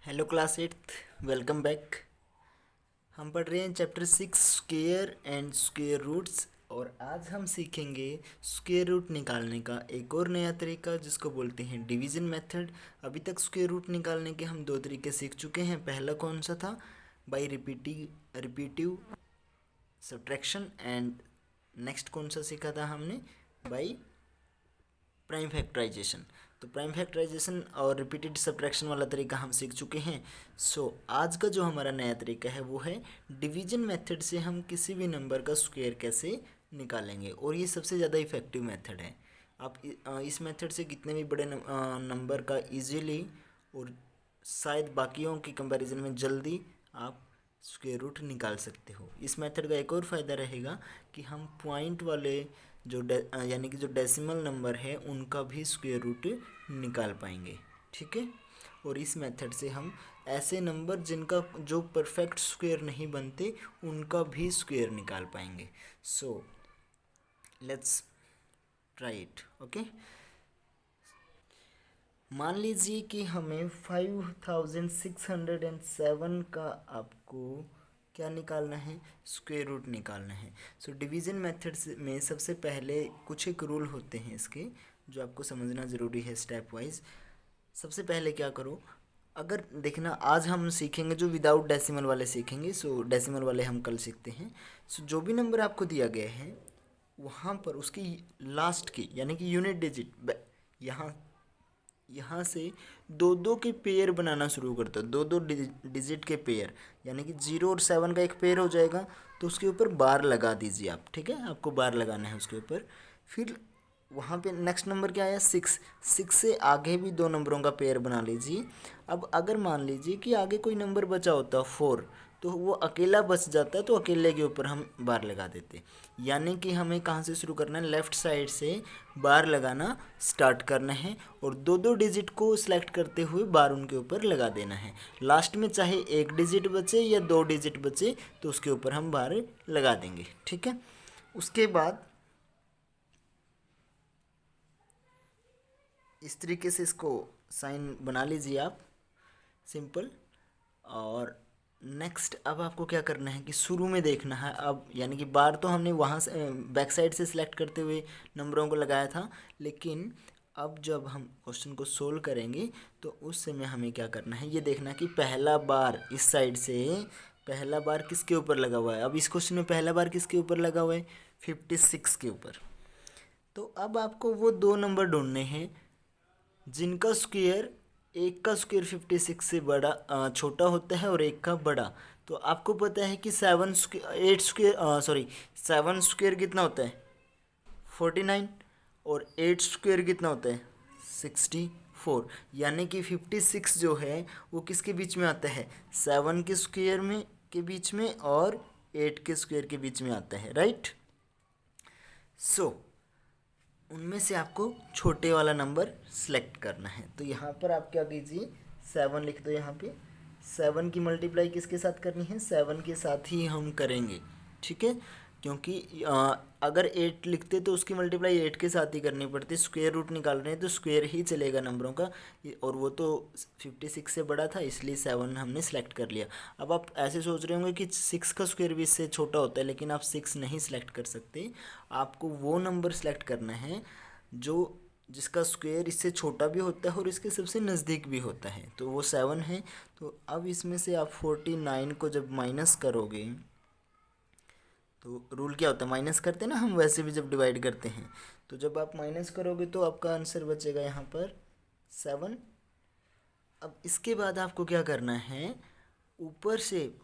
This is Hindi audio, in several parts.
Hello class eighth, welcome back. हम पढ़ रहे हैं chapter 6 square and square roots. और आज हम सीखेंगे स्क्वायर रूट निकालने का एक और नया तरीका जिसको बोलते हैं डिवीजन मेथड। अभी तक स्क्वायर रूट निकालने के हम दो तरीके सीख चुके हैं। पहला कौन सा था? By repetitive subtraction. And next कौन सा सीखा था हमने? By prime factorisation. तो प्राइम फैक्टराइजेशन और रिपीटेड सब्ट्रैक्शन वाला तरीका हम सीख चुके हैं। आज का जो हमारा नया तरीका है वो है डिवीजन मेथड से हम किसी भी नंबर का स्क्वायर कैसे निकालेंगे। और ये सबसे ज़्यादा इफेक्टिव मेथड है। आप इस मेथड से कितने भी बड़े नंबर का इजीली और शायद बाकियों की कंपैरिजन में जल्दी आप स्क्वायर रूट निकाल सकते हो। इस मेथड का एक और फ़ायदा रहेगा कि हम पॉइंट वाले यानी कि जो डेसिमल नंबर है उनका भी स्क्वायर रूट निकाल पाएंगे। ठीक है। और इस मेथड से हम ऐसे नंबर जिनका जो परफेक्ट स्क्वायर नहीं बनते उनका भी स्क्वायर निकाल पाएंगे। So let's try it. Okay. मान लीजिए कि हमें 5607 का आपको क्या निकालना है? स्क्वायर रूट निकालना है। डिवीज़न मेथड में सबसे पहले कुछ एक रूल होते हैं इसके जो आपको समझना ज़रूरी है स्टेप वाइज। सबसे पहले क्या करो, अगर देखना आज हम सीखेंगे जो विदाउट डेसिमल वाले सीखेंगे। डेसिमल वाले हम कल सीखते हैं। जो भी नंबर आपको दिया गया है वहाँ पर उसकी लास्ट की यानी कि यूनिट डिजिट यहाँ यहाँ से दो दो के पेयर बनाना शुरू करते हो। दो दो डिजिट के पेयर यानी कि 0 और 7 का एक पेयर हो जाएगा तो उसके ऊपर बार लगा दीजिए आप। ठीक है, आपको बार लगाना है उसके ऊपर। फिर वहाँ पे नेक्स्ट नंबर क्या आया? 6। 6 से आगे भी दो नंबरों का पेयर बना लीजिए। अब अगर मान लीजिए कि आगे कोई नंबर बचा होता 4 तो वो अकेला बच जाता है तो अकेले के ऊपर हम बार लगा देते। यानी कि हमें कहाँ से शुरू करना है? लेफ़्ट साइड से बार लगाना स्टार्ट करना है और दो दो डिजिट को सिलेक्ट करते हुए बार उनके ऊपर लगा देना है। लास्ट में चाहे एक डिजिट बचे या दो डिजिट बचे तो उसके ऊपर हम बार लगा देंगे। ठीक है। उसके बाद इस तरीके से इसको साइन बना लीजिए आप, सिंपल। और नेक्स्ट अब आपको क्या करना है कि शुरू में देखना है। अब यानी कि बार तो हमने वहाँ से बैक साइड से सिलेक्ट करते हुए नंबरों को लगाया था, लेकिन अब जब हम क्वेश्चन को सोल्व करेंगे तो उस समय हमें क्या करना है ये देखना कि पहला बार इस साइड से पहला बार किसके ऊपर लगा हुआ है। अब इस क्वेश्चन में पहला बार किसके ऊपर लगा हुआ है? 56 के ऊपर। तो अब आपको वो दो नंबर ढूंढने हैं जिनका स्क्वायर एक का स्क्वायर 56 से बड़ा छोटा होता है और एक का बड़ा। तो आपको पता है कि 7 स्क्वायर कितना होता है? 49। और 8 स्क्वायर कितना होता है? 64। यानी कि 56 जो है वो किसके बीच में आता है? 7 के स्क्वायर में के बीच में और 8 के स्क्वायर के बीच में आता है, राइट। सो उनमें से आपको छोटे वाला नंबर सेलेक्ट करना है। तो यहाँ पर आप क्या कीजिए, 7 लिख दो। यहाँ पे 7 की मल्टीप्लाई किसके साथ करनी है? 7 के साथ ही हम करेंगे। ठीक है, क्योंकि अगर 8 लिखते तो उसकी मल्टीप्लाई 8 के साथ ही करनी पड़ती। स्क्वायर रूट निकाल रहे हैं तो स्क्वायर ही चलेगा नंबरों का। और वो तो 56 से बड़ा था इसलिए 7 हमने सेलेक्ट कर लिया। अब आप ऐसे सोच रहे होंगे कि 6 का स्क्वायर भी इससे छोटा होता है, लेकिन आप 6 नहीं सेलेक्ट कर सकते। आपको वो नंबर सेलेक्ट करना है जो जिसका स्क्वायर इससे छोटा भी होता है और इसके सबसे नज़दीक भी होता है, तो वो 7 है। तो अब इसमें से आप 49 को जब माइनस करोगे तो रूल क्या होता है? माइनस करते हैं ना हम वैसे भी जब डिवाइड करते हैं। तो जब आप माइनस करोगे तो आपका आंसर बचेगा यहाँ पर 7। अब इसके बाद आपको क्या करना है, ऊपर से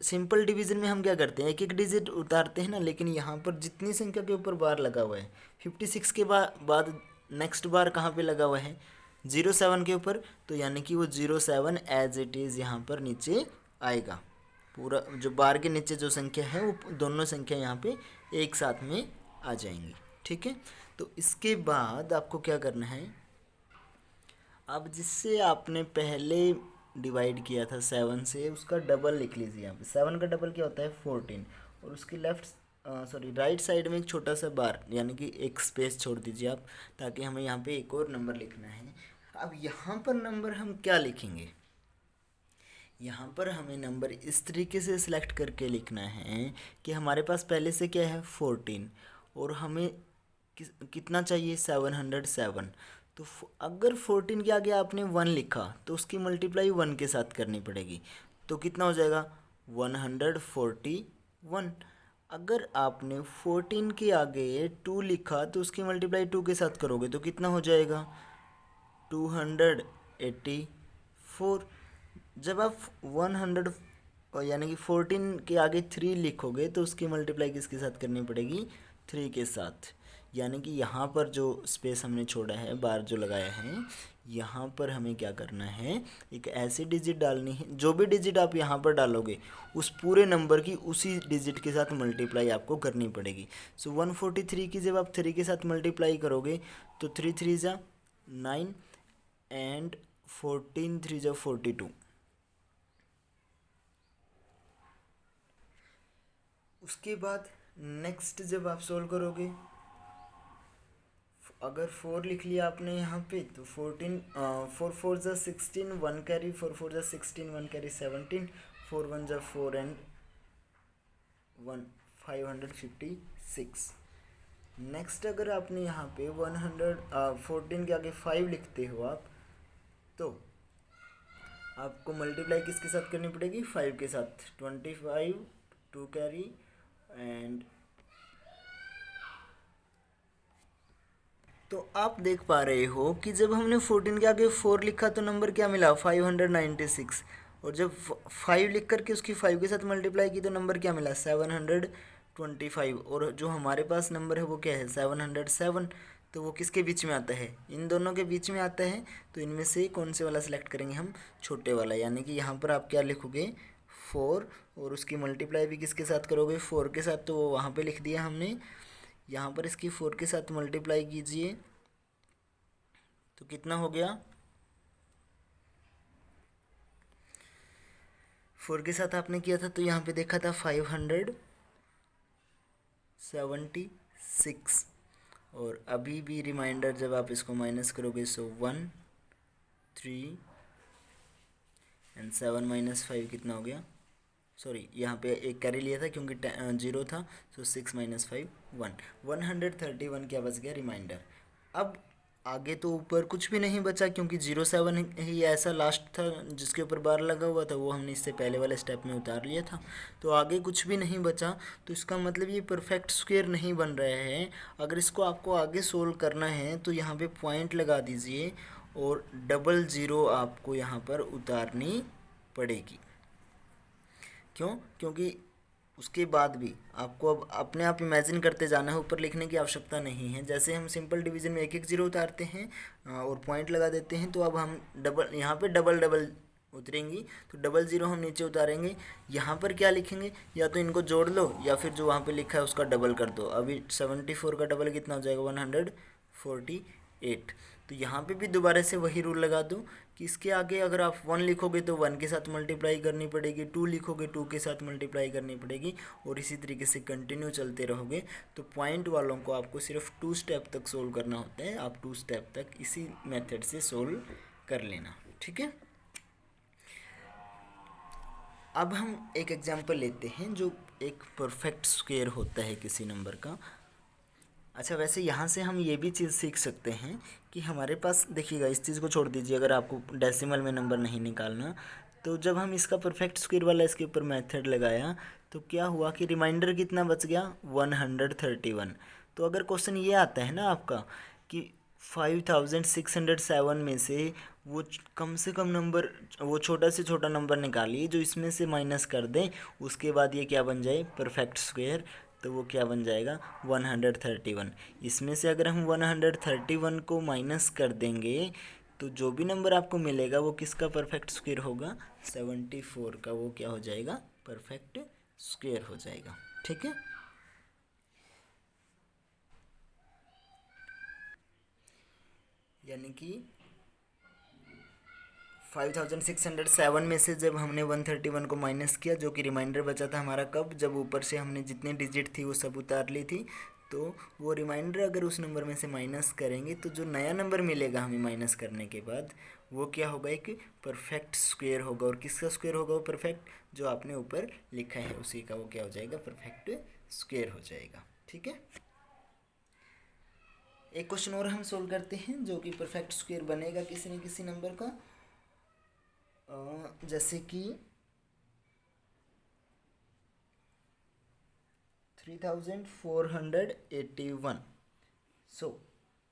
सिंपल डिवीजन में हम क्या करते हैं, एक एक डिजिट उतारते हैं ना, लेकिन यहाँ पर जितनी संख्या के ऊपर बार लगा हुआ है 56 के बाद नेक्स्ट बार कहाँ पे लगा हुआ है? 07 के ऊपर। तो यानी कि वो 07 एज इट इज़ यहाँ पर नीचे आएगा। पूरा जो बार के नीचे जो संख्या है वो दोनों संख्या यहाँ पे एक साथ में आ जाएंगी। ठीक है। तो इसके बाद आपको क्या करना है, अब जिससे आपने पहले डिवाइड किया था 7 से उसका डबल लिख लीजिए। यहाँ पे 7 का डबल क्या होता है? 14। और उसकी राइट साइड में एक छोटा सा बार यानी कि एक स्पेस छोड़ दीजिए आप, ताकि हमें यहाँ पे एक और नंबर लिखना है। अब यहाँ पर नंबर हम क्या लिखेंगे? यहाँ पर हमें नंबर इस तरीके से सिलेक्ट करके लिखना है कि हमारे पास पहले से क्या है 14 और हमें कितना चाहिए 707। तो अगर 14 के आगे आपने 1 लिखा तो उसकी मल्टीप्लाई 1 के साथ करनी पड़ेगी, तो कितना हो जाएगा 141। अगर आपने 14 के आगे 2 लिखा तो उसकी मल्टीप्लाई 2 के साथ करोगे तो कितना हो जाएगा 284। जब आप 100 यानी कि 14 के आगे 3 लिखोगे तो उसकी मल्टीप्लाई किसके साथ करनी पड़ेगी 3 के साथ। यानी कि यहाँ पर जो स्पेस हमने छोड़ा है, बार जो लगाया है, यहाँ पर हमें क्या करना है, एक ऐसी डिजिट डालनी है, जो भी डिजिट आप यहाँ पर डालोगे उस पूरे नंबर की उसी डिजिट के साथ मल्टीप्लाई आपको करनी पड़ेगी। सो 143 की जब आप 3 के साथ मल्टीप्लाई करोगे तो 3 3 जा 9 एंड 14 3 जा 42। उसके बाद नेक्स्ट जब आप सोल्व करोगे, अगर 4 लिख लिया आपने यहाँ पे तो 14 4 4 जा 16 1 कैरी 4 4 जा 16 1 कैरी 17 4 1 जा 4 एंड 1 556। नेक्स्ट अगर आपने यहाँ पे 14 के आगे 5 लिखते हो आप, तो आपको मल्टीप्लाई किसके साथ करनी पड़ेगी 5 के साथ। 25 2 कैरी एंड तो आप देख पा रहे हो कि जब हमने 14 के आगे 4 लिखा तो नंबर क्या मिला 596, और जब 5 लिख करके उसकी 5 के साथ मल्टीप्लाई की तो नंबर क्या मिला 725। और जो हमारे पास नंबर है वो क्या है 707। तो वो किसके बीच में आता है, इन दोनों के बीच में आता है। तो इनमें से कौन से वाला सेलेक्ट करेंगे हम, छोटे वाला। यानी कि यहाँ पर आप क्या लिखोगे 4 और उसकी मल्टीप्लाई भी किसके साथ करोगे 4 के साथ, तो वो वहाँ पे लिख दिया हमने। यहाँ पर इसकी 4 के साथ मल्टीप्लाई कीजिए तो कितना हो गया, 4 के साथ आपने किया था तो यहाँ पे देखा था 576। और अभी भी रिमाइंडर जब आप इसको माइनस करोगे सो 1 3 एंड 7 माइनस 5 कितना हो गया, सॉरी यहाँ पे एक कैरी लिया था क्योंकि 0 था, सो 6 माइनस 5 1 131 क्या बच गया रिमाइंडर। अब आगे तो ऊपर कुछ भी नहीं बचा क्योंकि 07 ही ऐसा लास्ट था जिसके ऊपर बार लगा हुआ था, वो हमने इससे पहले वाले स्टेप में उतार लिया था। तो आगे कुछ भी नहीं बचा, तो इसका मतलब ये परफेक्ट स्क्वायर नहीं बन रहा है। अगर इसको आपको आगे सोल्व करना है तो यहाँ पे पॉइंट लगा दीजिए और 00 आपको यहाँ पर उतारनी पड़ेगी। क्यों, क्योंकि उसके बाद भी आपको अब अपने आप इमेजिन करते जाना है, ऊपर लिखने की आवश्यकता नहीं है। जैसे हम सिंपल डिवीजन में 1 1 0 उतारते हैं और पॉइंट लगा देते हैं, तो अब हम डबल यहाँ पे डबल डबल उतरेंगी तो 00 हम नीचे उतारेंगे। यहाँ पर क्या लिखेंगे, या तो इनको जोड़ लो या फिर जो वहाँ पे लिखा है उसका डबल कर दो। अभी 74 का डबल कितना हो जाएगा 148। तो यहाँ पे भी दोबारा से वही रूल लगा दो कि इसके आगे अगर आप 1 लिखोगे तो 1 के साथ मल्टीप्लाई करनी पड़ेगी, 2 लिखोगे 2 के साथ मल्टीप्लाई करनी पड़ेगी, और इसी तरीके से कंटिन्यू चलते रहोगे। तो पॉइंट वालों को आपको सिर्फ 2 स्टेप तक सोल्व करना होता है, आप 2 स्टेप तक इसी मेथड से सोल्व कर लेना, ठीक है। अब हम एक एग्जांपल लेते हैं जो एक परफेक्ट स्क्वायर होता है किसी नंबर का। अच्छा, वैसे यहाँ से हम ये भी चीज़ सीख सकते हैं कि हमारे पास देखिएगा, इस चीज़ को छोड़ दीजिए, अगर आपको डेसिमल में नंबर नहीं निकालना, तो जब हम इसका परफेक्ट स्क्वायर वाला इसके ऊपर मेथड लगाया तो क्या हुआ कि रिमाइंडर कितना बच गया 131। तो अगर क्वेश्चन ये आता है ना आपका कि 5607 में से वो कम से कम नंबर, वो छोटा से छोटा नंबर निकालिए जो इसमें से माइनस कर दें, उसके बाद ये क्या बन जाए परफेक्ट स्क्वायर, तो वो क्या बन जाएगा 131। इसमें से अगर हम 131 को माइनस कर देंगे तो जो भी नंबर आपको मिलेगा वो किसका परफेक्ट स्क्वायर होगा 74 का, वो क्या हो जाएगा परफेक्ट स्क्वायर हो जाएगा, ठीक है। यानी कि 5607 में से जब हमने 131 को माइनस किया, जो कि रिमाइंडर बचा था हमारा, कब, जब ऊपर से हमने जितने डिजिट थी वो सब उतार ली थी, तो वो रिमाइंडर अगर उस नंबर में से माइनस करेंगे तो जो नया नंबर मिलेगा हमें माइनस करने के बाद वो क्या होगा, एक परफेक्ट स्क्वायर होगा। और किसका स्क्वायर होगा वो परफेक्ट, जो आपने ऊपर लिखा है उसी का वो क्या हो जाएगा, परफेक्ट स्क्वायर हो जाएगा। ठीक है, एक क्वेश्चन और हम सोल्व करते हैं जो कि परफेक्ट स्क्वायर बनेगा किसी न किसी नंबर का। जैसे कि 3481। सो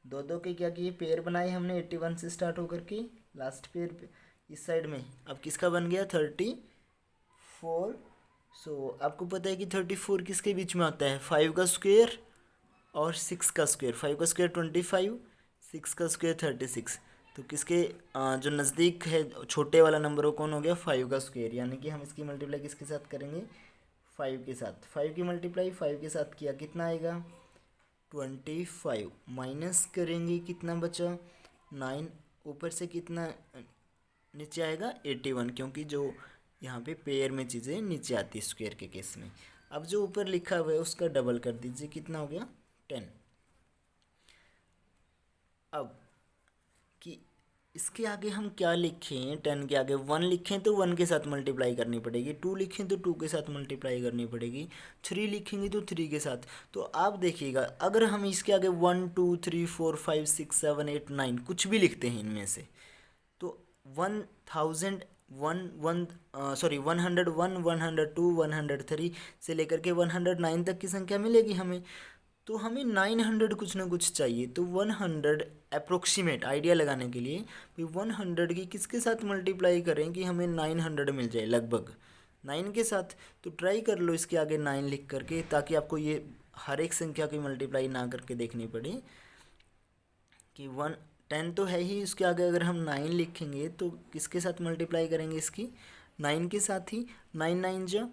दो दो के क्या किए, पेयर बनाए हमने 81 से स्टार्ट होकर के, लास्ट पेयर इस साइड में। अब किसका बन गया 34। सो आपको पता है कि 34 किसके बीच में आता है, 5 का स्क्वायर और 6 का स्क्वायर। 5 का स्क्वायर 25, 6 का स्क्वायर 36। तो किसके जो नज़दीक है छोटे वाला नंबर वो कौन हो गया, 5 का स्क्वायर। यानी कि हम इसकी मल्टीप्लाई किसके साथ करेंगे, 5 के साथ। 5 की मल्टीप्लाई 5 के साथ किया कितना आएगा 25, माइनस करेंगे कितना बचा 9, ऊपर से कितना नीचे आएगा 81, क्योंकि जो यहाँ पे पेयर में चीज़ें नीचे आती है स्क्वायर के केस में। अब जो ऊपर लिखा हुआ है उसका डबल कर दीजिए, कितना हो गया 10। अब कि इसके आगे हम क्या लिखें, 10 के आगे 1 लिखें तो 1 के साथ मल्टीप्लाई करनी पड़ेगी, 2 लिखें तो 2 के साथ मल्टीप्लाई करनी पड़ेगी, 3 लिखेंगे तो 3 के साथ। तो आप देखिएगा अगर हम इसके आगे 1 2 3 4 5 6 7 8 9 कुछ भी लिखते हैं इनमें से, तो 1,000 101 102 103 से लेकर के 109 तक की संख्या मिलेगी हमें। तो हमें 900 कुछ ना कुछ चाहिए। तो 100 अप्रोक्सीमेट आइडिया लगाने के लिए भी 100 की किसके साथ मल्टीप्लाई करें कि हमें 900 मिल जाए, लगभग 9 के साथ। तो ट्राई कर लो इसके आगे 9 लिख करके, ताकि आपको ये हर एक संख्या की मल्टीप्लाई ना करके देखनी पड़े कि 10 तो है ही, उसके आगे अगर हम 9 लिखेंगे तो किसके साथ मल्टीप्लाई करेंगे, इसकी 9 के साथ ही। 9 9 जा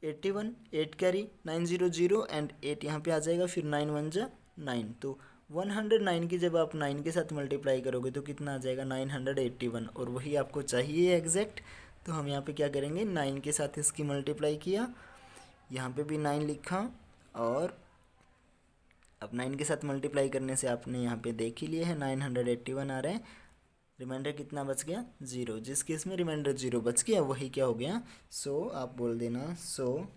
81, 8 कैरी 900 एंड 8 यहाँ पे आ जाएगा, फिर 9 1 जा 9। तो 109 की जब आप 9 के साथ मल्टीप्लाई करोगे तो कितना आ जाएगा 981, और वही आपको चाहिए एग्जैक्ट। तो हम यहाँ पे क्या करेंगे 9 के साथ इसकी मल्टीप्लाई किया, यहाँ पे भी 9 लिखा, और अब 9 के साथ मल्टीप्लाई करने से आपने यहाँ पे देख ही लिया है 981 आ रहा है। रिमाइंडर कितना बच गया 0, जिस केस में रिमाइंडर 0 बच गया वही क्या हो गया। सो आप बोल देना, सो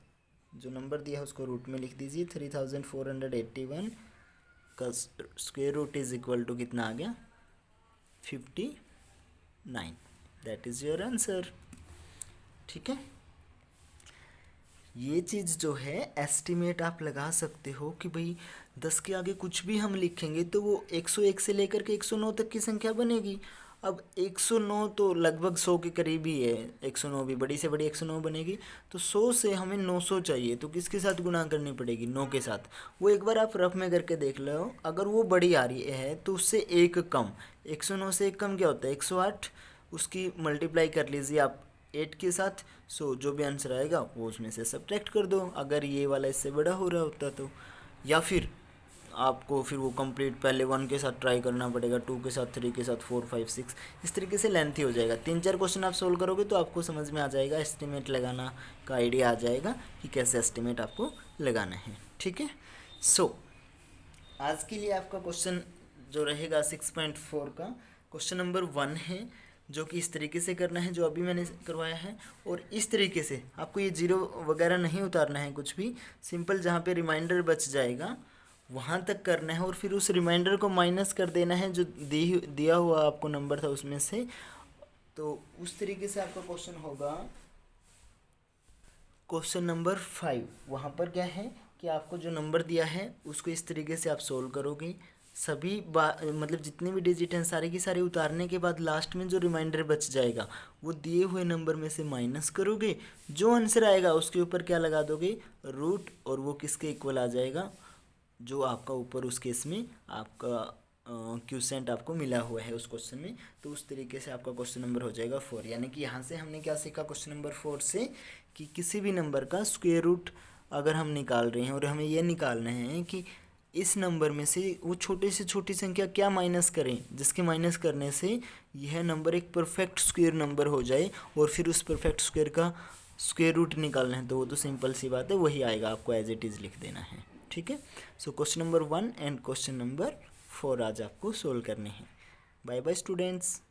जो नंबर दिया है उसको रूट में लिख दीजिए, 3481 का square root is equal to कितना आ गया 59। That is your answer. ठीक है, ये चीज़ जो है एस्टिमेट आप लगा सकते हो कि भाई 10 के आगे कुछ भी हम लिखेंगे तो वो 101 से लेकर के 109 तक की संख्या बनेगी। अब 109 तो लगभग 100 के करीब ही है, 109 भी बड़ी से बड़ी 109 बनेगी। तो 100 से हमें 900 चाहिए, तो किसके साथ गुणा करनी पड़ेगी 9 के साथ। वो एक बार आप रफ में करके देख लो, अगर वो बड़ी आ रही है तो उससे एक कम, 109 से एक कम क्या होता है 108, उसकी मल्टीप्लाई कर लीजिए आप 8 के साथ। सो जो भी आंसर आएगा वो उसमें से सब्ट्रैक्ट कर दो, अगर ये वाला इससे बड़ा हो रहा होता तो। या फिर आपको फिर वो कंप्लीट पहले 1 के साथ ट्राई करना पड़ेगा, 2 के साथ, 3 के साथ, 4 5 6, इस तरीके से लेंथी हो जाएगा। 3 4 क्वेश्चन आप सोल्व करोगे तो आपको समझ में आ जाएगा, एस्टिमेट लगाना का आइडिया आ जाएगा कि कैसे एस्टिमेट आपको लगाना है। ठीक है, सो आज के लिए आपका क्वेश्चन जो रहेगा 6.4 का क्वेश्चन नंबर 1 है, जो कि इस तरीके से करना है जो अभी मैंने करवाया है। और इस तरीके से आपको ये जीरो वगैरह नहीं उतारना है, कुछ भी सिंपल जहाँ पे रिमाइंडर बच जाएगा वहाँ तक करना है, और फिर उस रिमाइंडर को माइनस कर देना है जो दिया हुआ आपको नंबर था उसमें से। तो उस तरीके से आपका क्वेश्चन होगा क्वेश्चन नंबर 5। वहाँ पर क्या है कि आपको जो नंबर दिया है उसको इस तरीके से आप सोल्व करोगे, सभी मतलब जितने भी डिजिट हैं सारे की सारे उतारने के बाद लास्ट में जो रिमाइंडर बच जाएगा वो दिए हुए नंबर में से माइनस करोगे, जो आंसर आएगा उसके ऊपर क्या लगा दोगे रूट, और वो किसके इक्वल आ जाएगा जो आपका ऊपर उस केस में आपका क्यूसेंट आपको मिला हुआ है उस क्वेश्चन में। तो उस तरीके से आपका क्वेश्चन नंबर हो जाएगा 4। यानी कि यहाँ से हमने क्या सीखा क्वेश्चन नंबर 4 से कि किसी भी नंबर का स्क्वायर रूट अगर हम निकाल रहे हैं और हमें यह निकालना है कि इस नंबर में से वो छोटे से छोटी संख्या क्या माइनस करें जिसके माइनस करने से यह नंबर एक परफेक्ट स्क्वायर नंबर हो जाए, और फिर उस परफेक्ट स्क्वायर का स्क्वायर रूट निकालना है। तो वो तो सिंपल सी बात है, वही आएगा, आपको एज इट इज़ लिख देना है। ठीक है, so question number 1 and question number 4 आज आपको सोल्व करने हैं। Bye bye students.